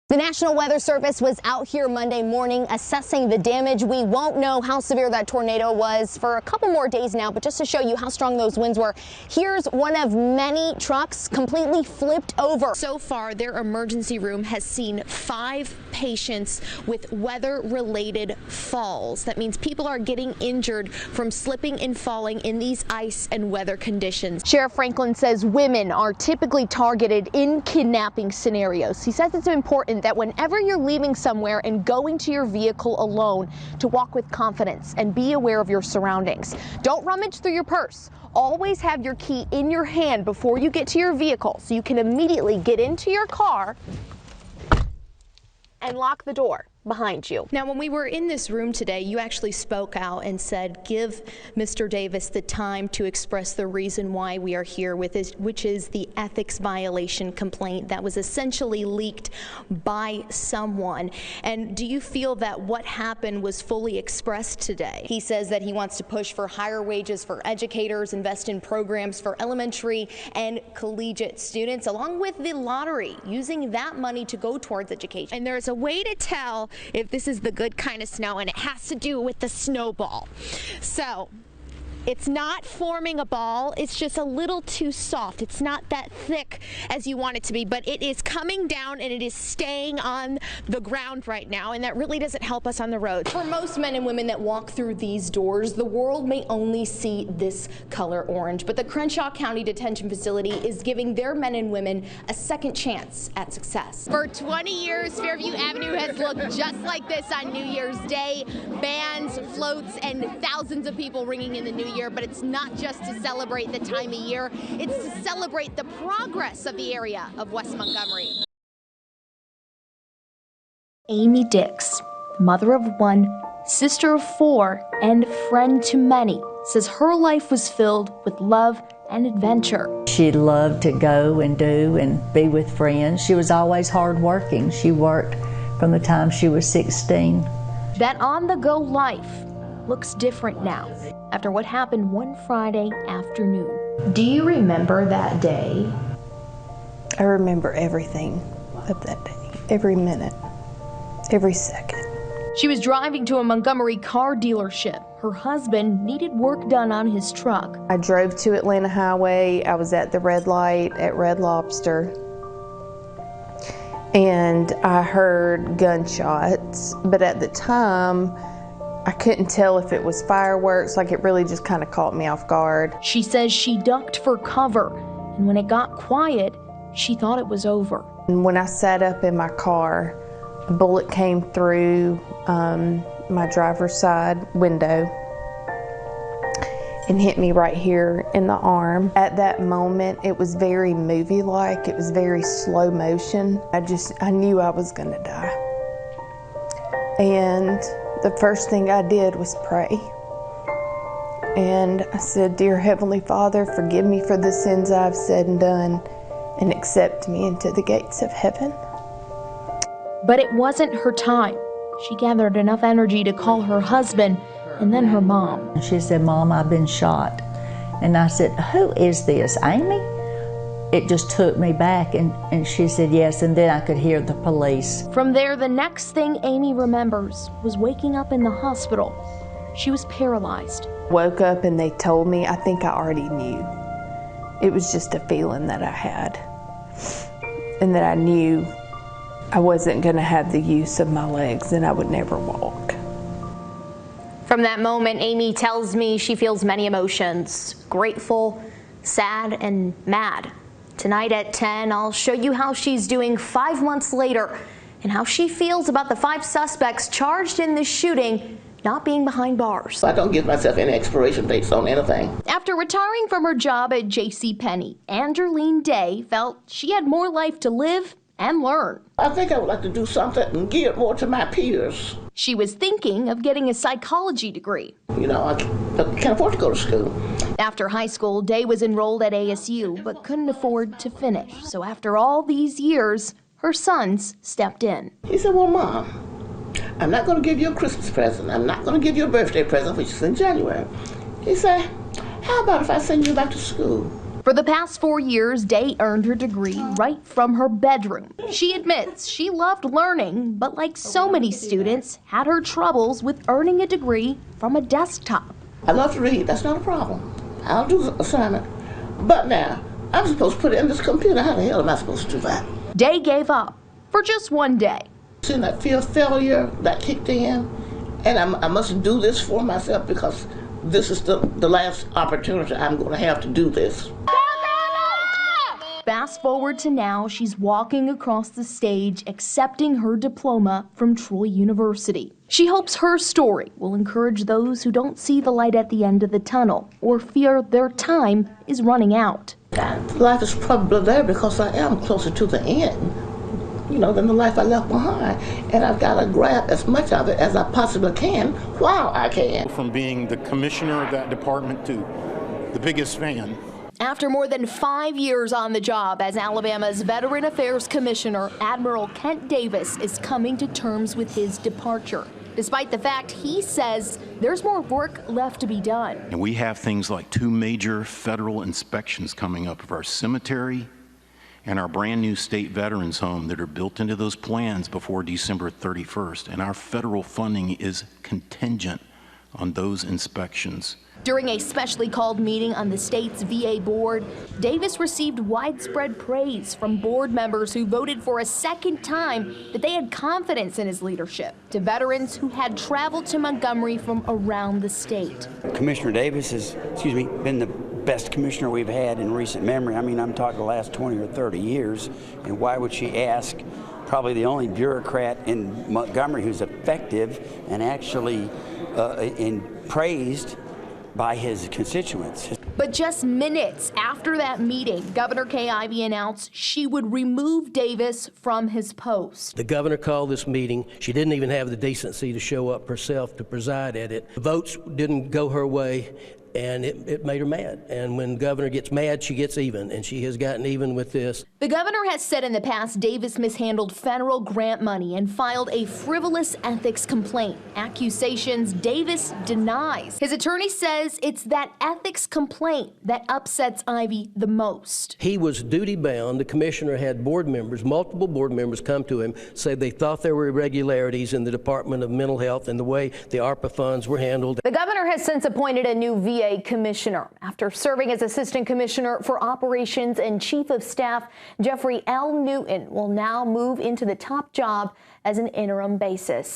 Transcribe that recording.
The National Weather Service was out here Monday morning assessing the damage. We won't know how severe that tornado was for a couple more days now, but just to show you how strong those winds were, here's one of many trucks completely flipped over. So far, their emergency room has seen 5 patients with weather-related falls. That means people are getting injured from slipping and falling in these ice and weather conditions. Sheriff Franklin says women are typically targeted in kidnapping scenarios. He says it's important that whenever you're leaving somewhere and going to your vehicle alone, to walk with confidence and be aware of your surroundings. Don't rummage through your purse. Always have your key in your hand before you get to your vehicle so you can immediately get into your car and lock the door behind you. Now, when we were in this room today, you actually spoke out and said, give Mr. Davis the time to express the reason why we are here with this, which is the ethics violation complaint that was essentially leaked by someone. And do you feel that what happened was fully expressed today? He says that he wants to push for higher wages for educators, invest in programs for elementary and collegiate students, along with the lottery, using that money to go towards education. And there's a way to tell if this is the good kind of snow, and it has to do with the snowball. So it's not forming a ball, it's just a little too soft. It's not that thick as you want it to be, but it is coming down and it is staying on the ground right now, and that really doesn't help us on the road. For most men and women that walk through these doors, the world may only see this color orange, but the Crenshaw County Detention Facility is giving their men and women a second chance at success. For 20 years, Fairview Avenue has looked just like this on New Year's Day. Bands, floats, and thousands of people ringing in the new year, but it's not just to celebrate the time of year, it's to celebrate the progress of the area of West Montgomery. Amy Dix, mother of 1, sister of 4, and friend to many, says her life was filled with love and adventure. She loved to go and do and be with friends. She was always hardworking. She worked from the time she was 16. That on-the-go life looks different now after what happened one Friday afternoon. Do you remember that day? I remember everything of that day, every minute, every second. She was driving to a Montgomery car dealership. Her husband needed work done on his truck. I drove to Atlanta Highway. I was at the red light at Red Lobster, and I heard gunshots, but at the time, I couldn't tell if it was fireworks. Like, it really just kind of caught me off guard. She says she ducked for cover, and when it got quiet, she thought it was over. And when I sat up in my car, a bullet came through my driver's side window and hit me right here in the arm. At that moment, it was very movie-like. It was very slow motion. I knew I was gonna die. And the first thing I did was pray. And I said, "Dear Heavenly Father, forgive me for the sins I've said and done, and accept me into the gates of heaven." But it wasn't her time. She gathered enough energy to call her husband and then her mom. She said, "Mom, I've been shot." And I said, "Who is this, Amy?" It just took me back, and she said yes, and then I could hear the police. From there, the next thing Amy remembers was waking up in the hospital. She was paralyzed. Woke up and they told me, I think I already knew. It was just a feeling that I had, and that I knew I wasn't gonna have the use of my legs and I would never walk. From that moment, Amy tells me she feels many emotions: grateful, sad, and mad. Tonight at 10, I'll show you how she's doing 5 months later and how she feels about the 5 suspects charged in this shooting not being behind bars. I don't give myself any expiration dates on anything. After retiring from her job at JCPenney, Anderline Day felt she had more life to live and learn. I think I would like to do something geared more to my peers. She was thinking of getting a psychology degree. You know, I can't afford to go to school. After high school, Day was enrolled at ASU, but couldn't afford to finish. So after all these years, her sons stepped in. He said, "Well, Mom, I'm not going to give you a Christmas present. I'm not going to give you a birthday present, which is in January." He said, "How about if I send you back to school?" For the past 4 years, Day earned her degree right from her bedroom. She admits she loved learning, but like so many students, had her troubles with earning a degree from a desktop. I love to read, that's not a problem. I'll do the assignment. But now, I'm supposed to put it in this computer. How the hell am I supposed to do that? Day gave up for just one day. Seeing that fear of failure that kicked in, and I must do this for myself because this is the last opportunity I'm going to have to do this. Fast forward to now, she's walking across the stage accepting her diploma from Troy University. She hopes her story will encourage those who don't see the light at the end of the tunnel or fear their time is running out. Life is probably there because I am closer to the end, than the life I left behind. And I've got to grab as much of it as I possibly can while I can. From being the commissioner of that department to the biggest fan. After more than 5 years on the job as Alabama's Veteran Affairs Commissioner, Admiral Kent Davis is coming to terms with his departure, despite the fact he says there's more work left to be done. And we have things like 2 major federal inspections coming up of our cemetery and our brand new state veterans home that are built into those plans before December 31st. And our federal funding is contingent on those inspections. During a specially called meeting on the state's VA board, Davis received widespread praise from board members who voted for a second time that they had confidence in his leadership, to veterans who had traveled to Montgomery from around the state. Commissioner Davis has, been the best commissioner we've had in recent memory. I mean, I'm talking the last 20 or 30 years, and why would she ask probably the only bureaucrat in Montgomery who's effective and actually praised by his constituents. But just minutes after that meeting, Governor Kay Ivey announced she would remove Davis from his post. The governor called this meeting. She didn't even have the decency to show up herself to preside at it. The votes didn't go her way, and it made her mad. And when the governor gets mad, she gets even, and she has gotten even with this. The governor has said in the past Davis mishandled federal grant money and filed a frivolous ethics complaint. Accusations Davis denies. His attorney says it's that ethics complaint that upsets Ivey the most. He was duty-bound. The commissioner had board members, multiple board members come to him, say they thought there were irregularities in the Department of Mental Health and the way the ARPA funds were handled. The governor has since appointed a new VA commissioner. After serving as assistant commissioner for operations and chief of staff, Jeffrey L. Newton will now move into the top job as an interim basis.